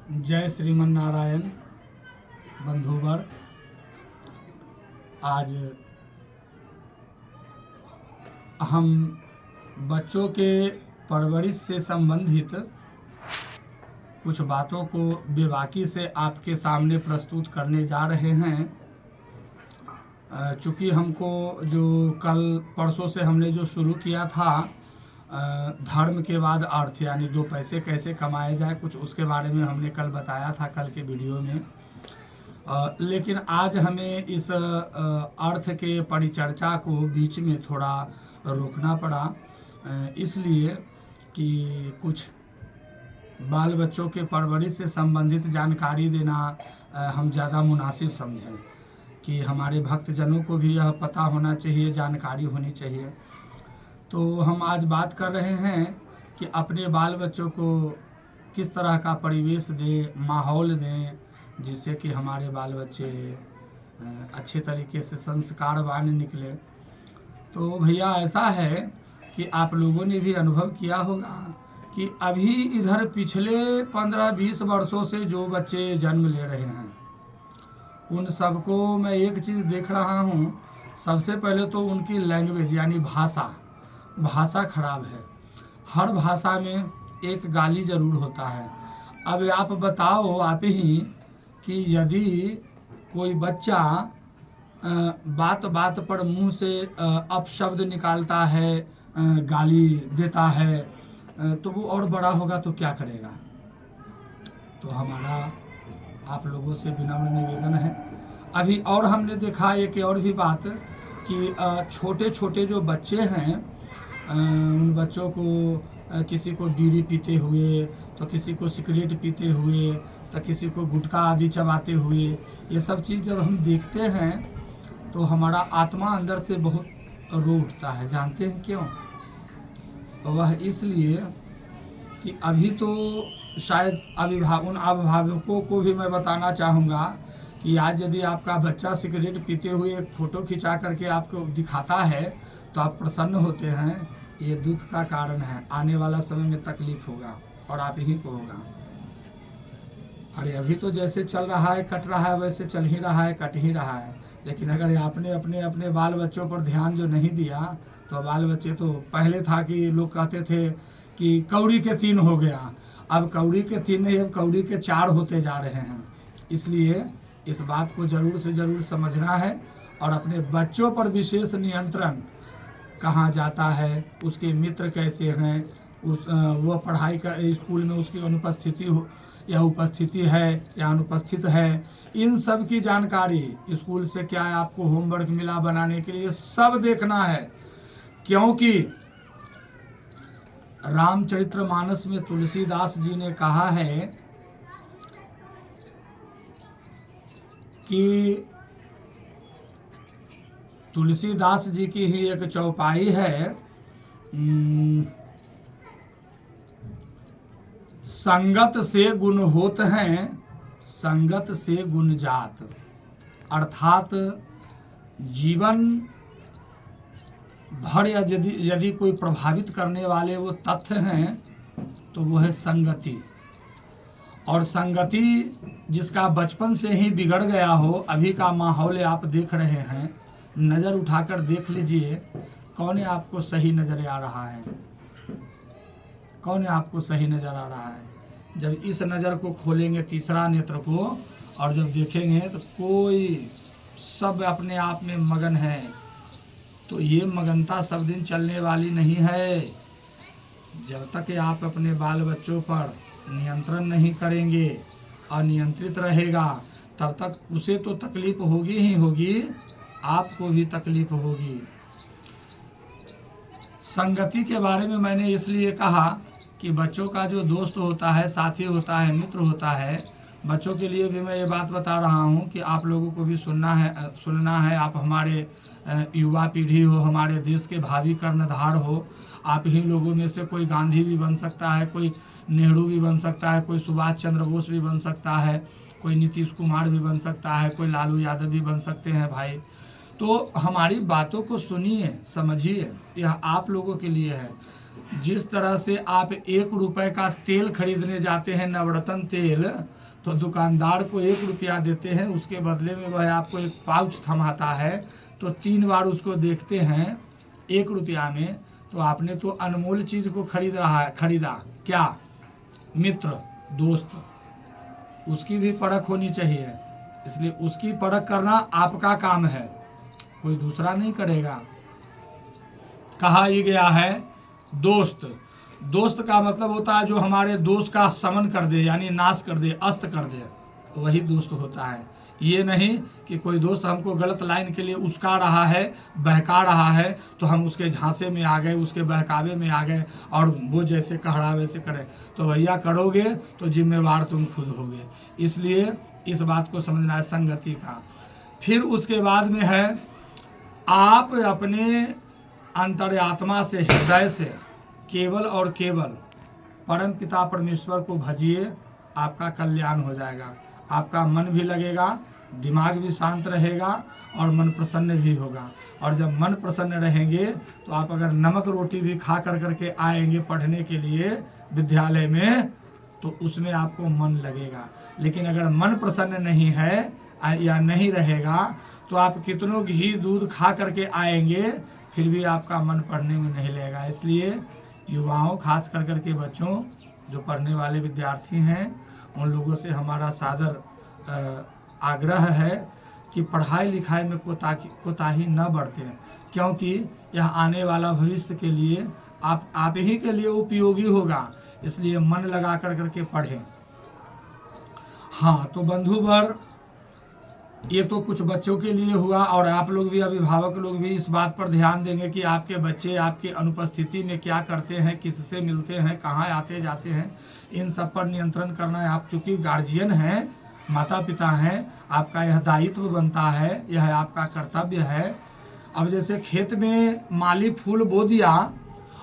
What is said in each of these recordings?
जय श्रीमन नारायण बंधुवर। आज हम बच्चों के परवरिश से संबंधित कुछ बातों को बेबाकी से आपके सामने प्रस्तुत करने जा रहे हैं। चूँकि हमको जो कल परसों से हमने जो शुरू किया था धर्म के बाद अर्थ, यानी दो पैसे कैसे कमाए जाए, कुछ उसके बारे में हमने कल बताया था कल के वीडियो में। लेकिन आज हमें इस अर्थ के परिचर्चा को बीच में थोड़ा रोकना पड़ा, इसलिए कि कुछ बाल बच्चों के परवरिश से संबंधित जानकारी देना हम ज़्यादा मुनासिब समझें कि हमारे भक्तजनों को भी यह पता होना चाहिए, जानकारी होनी चाहिए। तो हम आज बात कर रहे हैं कि अपने बाल बच्चों को किस तरह का परिवेश दें, माहौल दें, जिससे कि हमारे बाल बच्चे अच्छे तरीके से संस्कारवान निकले। तो भैया ऐसा है कि आप लोगों ने भी अनुभव किया होगा कि अभी इधर पिछले 15-20 वर्षों से जो बच्चे जन्म ले रहे हैं उन सबको मैं एक चीज़ देख रहा हूँ। सबसे पहले तो उनकी लैंग्वेज यानी भाषा खराब है। हर भाषा में एक गाली ज़रूर होता है। अब आप बताओ आप ही कि यदि कोई बच्चा बात बात पर मुंह से अपशब्द निकालता है, गाली देता है, तो वो और बड़ा होगा तो क्या करेगा। तो हमारा आप लोगों से विनम्र निवेदन है। अभी और हमने देखा एक और भी बात कि छोटे छोटे जो बच्चे हैं उन बच्चों को किसी को बीड़ी पीते हुए, तो किसी को सिगरेट पीते हुए, तो किसी को गुटखा आदि चबाते हुए, ये सब चीज़ जब हम देखते हैं तो हमारा आत्मा अंदर से बहुत रो उठता है। जानते हैं क्यों? वह इसलिए कि अभी तो शायद उन अभिभावकों को भी मैं बताना चाहूँगा कि आज यदि आपका बच्चा सिगरेट पीते हुए एक फ़ोटो खिंचा करके आपको दिखाता है तो आप प्रसन्न होते हैं। ये दुख का कारण है। आने वाला समय में तकलीफ होगा और आप ही को होगा। अरे अभी तो जैसे चल रहा है कट रहा है, वैसे चल ही रहा है कट ही रहा है। लेकिन अगर आपने अपने अपने बाल बच्चों पर ध्यान जो नहीं दिया तो बाल बच्चे तो पहले था कि लोग कहते थे कि कौड़ी के 3 हो गया, अब कौड़ी के 3 नहीं, अब कौड़ी के 4 होते जा रहे हैं। इसलिए इस बात को ज़रूर से ज़रूर समझना है और अपने बच्चों पर विशेष नियंत्रण, कहाँ जाता है, उसके मित्र कैसे हैं, वह पढ़ाई का स्कूल में उसकी अनुपस्थिति हो या उपस्थिति है या अनुपस्थित है, इन सब की जानकारी, स्कूल से क्या आपको होमवर्क मिला बनाने के लिए, सब देखना है। क्योंकि रामचरितमानस में तुलसीदास जी ने कहा है कि तुलसीदास जी की ही एक चौपाई है, संगत से गुण होत हैं, संगत से गुण जात। अर्थात जीवन भर यदि कोई प्रभावित करने वाले वो तथ्य हैं तो वो है संगति। और संगति जिसका बचपन से ही बिगड़ गया हो, अभी का माहौल आप देख रहे हैं, नज़र उठाकर देख लीजिए कौन आपको सही नज़र आ रहा है, कौन आपको सही नज़र आ रहा है। जब इस नज़र को खोलेंगे, तीसरा नेत्र को, और जब देखेंगे तो कोई सब अपने आप में मगन है, तो ये मगनता सब दिन चलने वाली नहीं है। जब तक आप अपने बाल बच्चों पर नियंत्रण नहीं करेंगे, अनियंत्रित रहेगा, तब तक उसे तो तकलीफ होगी ही होगी, आपको भी तकलीफ होगी। संगति के बारे में मैंने इसलिए कहा कि बच्चों का जो दोस्त होता है, साथी होता है, मित्र होता है, बच्चों के लिए भी मैं ये बात बता रहा हूँ कि आप लोगों को भी सुनना है। आप हमारे युवा पीढ़ी हो, हमारे देश के भावी कर्णधार हो। आप ही लोगों में से कोई गांधी भी बन सकता है, कोई नेहरू भी बन सकता है, कोई सुभाष चंद्र बोस भी बन सकता है, कोई नीतीश कुमार भी बन सकता है, कोई लालू यादव भी बन सकते हैं भाई। तो हमारी बातों को सुनिए, समझिए, यह आप लोगों के लिए है। जिस तरह से आप 1 रुपए का तेल खरीदने जाते हैं, नवरत्न तेल, तो दुकानदार को 1 रुपया देते हैं, उसके बदले में वह आपको एक पाउच थमाता है, तो 3 बार उसको देखते हैं 1 रुपया में, तो आपने तो अनमोल चीज़ को खरीदा। क्या? मित्र, दोस्त, उसकी भी परख होनी चाहिए। इसलिए उसकी परख करना आपका काम है, कोई दूसरा नहीं करेगा। कहा ही गया है दोस्त। दोस्त का मतलब होता है जो हमारे दोस्त का समन कर दे, यानी नाश कर दे, अस्त कर दे, तो वही दोस्त होता है। ये नहीं कि कोई दोस्त हमको गलत लाइन के लिए उस्का रहा है, बहका रहा है, तो हम उसके झांसे में आ गए, उसके बहकावे में आ गए और वो जैसे कह रहा वैसे करे, तो भैया करोगे तो जिम्मेवार तुम खुद होगे। इसलिए इस बात को समझना है संगति का। फिर उसके बाद में है, आप अपने अंतरात्मा से, हृदय से केवल और केवल परम पिता परमेश्वर को भजिए, आपका कल्याण हो जाएगा। आपका मन भी लगेगा, दिमाग भी शांत रहेगा और मन प्रसन्न भी होगा। और जब मन प्रसन्न रहेंगे तो आप अगर नमक रोटी भी खा करके आएंगे पढ़ने के लिए विद्यालय में, तो उसमें आपको मन लगेगा। लेकिन अगर मन प्रसन्न नहीं है या नहीं रहेगा, तो आप कितनों घी दूध खा करके आएंगे, फिर भी आपका मन पढ़ने में नहीं लगेगा। इसलिए युवाओं, खास करके बच्चों, जो पढ़ने वाले विद्यार्थी हैं, उन लोगों से हमारा सादर आग्रह है कि पढ़ाई लिखाई में कोताही न बरतें, क्योंकि यह आने वाला भविष्य के लिए आप ही के लिए उपयोगी होगा। इसलिए मन लगा करके पढ़ें। हाँ, तो बंधुवर, ये तो कुछ बच्चों के लिए हुआ, और आप लोग भी, अभिभावक लोग भी इस बात पर ध्यान देंगे कि आपके बच्चे आपके अनुपस्थिति में क्या करते हैं, किससे मिलते हैं, कहाँ आते जाते हैं, इन सब पर नियंत्रण करना है। आप चूँकि गार्जियन हैं, माता पिता हैं, आपका यह दायित्व बनता है, यह आपका कर्तव्य है। अब जैसे खेत में माली फूल बो दिया,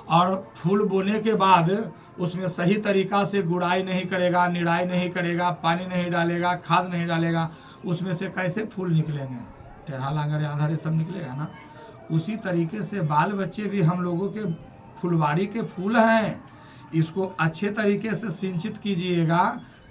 और फूल बोने के बाद उसमें सही तरीका से गुड़ाई नहीं करेगा, निराई नहीं करेगा, पानी नहीं डालेगा, खाद नहीं डालेगा, उसमें से कैसे फूल निकलेंगे? टेढ़ा लांगड़े आधारे सब निकलेगा ना। उसी तरीके से बाल बच्चे भी हम लोगों के फुलवाड़ी के फूल हैं। इसको अच्छे तरीके से सिंचित कीजिएगा,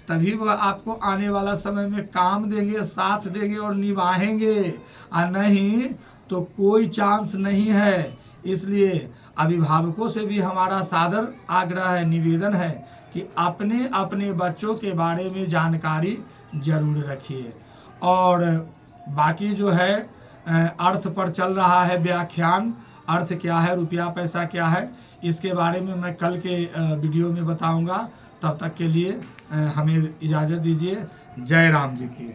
तभी वह आपको आने वाला समय में काम देंगे, साथ देंगे और निभाएंगे, और नहीं तो कोई चांस नहीं है। इसलिए अभिभावकों से भी हमारा सादर आग्रह है, निवेदन है कि अपने अपने बच्चों के बारे में जानकारी जरूर रखिए। और बाकी जो है अर्थ पर चल रहा है व्याख्यान, अर्थ क्या है, रुपया पैसा क्या है, इसके बारे में मैं कल के वीडियो में बताऊंगा। तब तक के लिए हमें इजाज़त दीजिए। जय राम जी की।